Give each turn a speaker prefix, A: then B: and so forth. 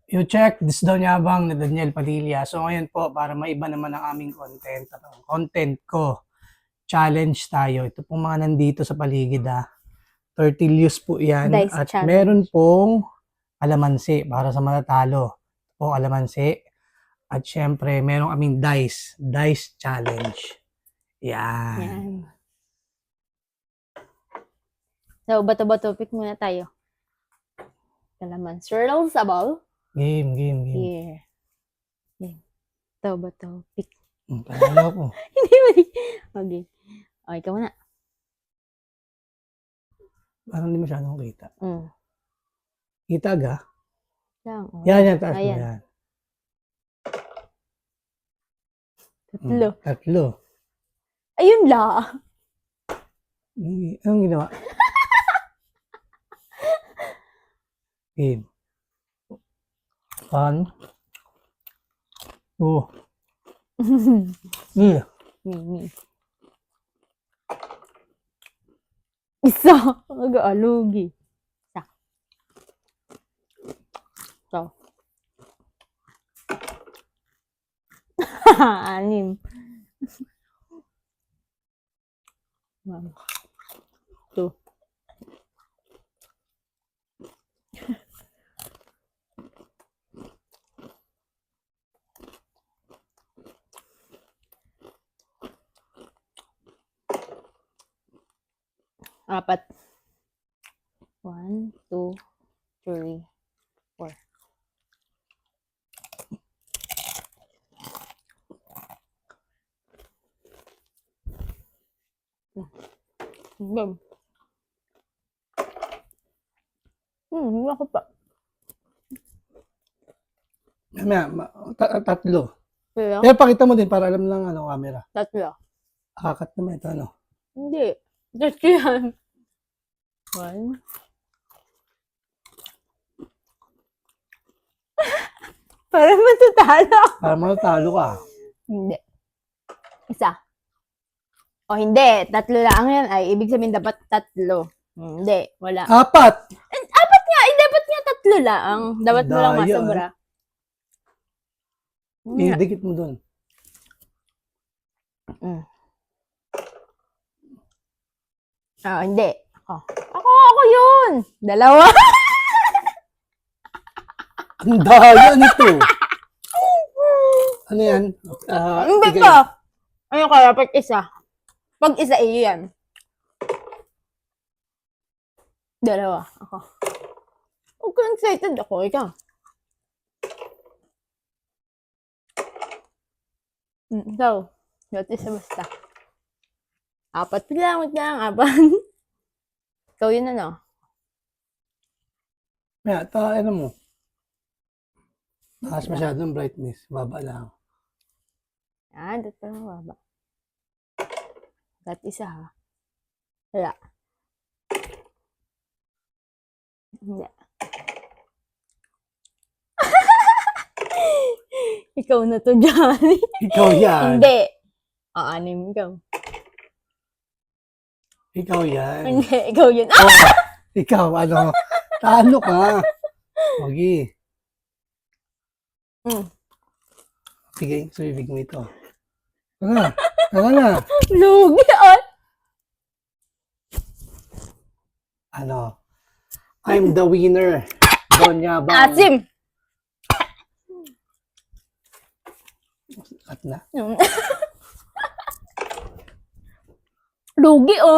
A: You check, this daw Yabang ni Daniel Padilla. So ngayon po, para maiba naman ang aming content ko, challenge tayo. Ito pong mga nandito sa paligid tortillas po yan.
B: Dice
A: at
B: challenge.
A: Meron pong alamansi para sa matatalo. Ito po alamansi. At syempre, meron kaming dice challenge. Yan.
B: So, bato-bato, pick muna tayo. Kalaman. Swirl sa ball.
A: Game.
B: Here. Game. Bato, pick.
A: Panalo ko.
B: Hindi mo. Okay. Okay, ikaw muna.
A: Parang hindi masyadong kita.
B: Mm.
A: Kita ga?
B: Lang. Oh.
A: Yan, taas mo
B: Ayan.
A: yan.
B: Tatlo.
A: Tatlo.
B: Ayun la.
A: Anong ginawa? Game. 1, 2, 3.
B: Isa. Mag-aalugi. Isa. So. 6. 1, 2. Apat. 1, 2, 3, 4. Bam. Hindi ako pa.
A: Tatlo.
B: Kaya?
A: Kaya pakita mo din para alam lang camera.
B: Tatlo.
A: Akakat naman ito
B: Hindi. Just yan. 1. Para matatalo.
A: Para matalo ka.
B: Hindi. Isa. O hindi. Tatlo lang yan. Ay, ibig sabihin dapat tatlo. Hindi. Wala.
A: 4.
B: Apat nga. Eh, dapat nga tatlo lang. Dapat mo lang
A: Daya,
B: masobra.
A: Idikit mo dun.
B: Hindi. Ako yun. 2.
A: Ang daya nito. Ano yan?
B: Hindi ka. Ano kaya pag isa? Pag isa, yan. 2. Ako. Okay, excited ako. Ikaw. So, dati isa basta. 4 lang, 4. Ikaw yun
A: Ano mo? Taas masyadong brightness. Baba lang.
B: Dito lang baba. Dati isa ha. Wala. Hindi. Ikaw na to, Johnny.
A: Ikaw yan.
B: Hindi. 6 ikaw.
A: Ikaw yan.
B: Hindi, ikaw yun.
A: Ikaw, talo ka. Okay. Sige, sumibig mo ito. Tara na.
B: Lugi,
A: I'm the winner. Don Yabang.
B: Asim.
A: At na.
B: Lugi,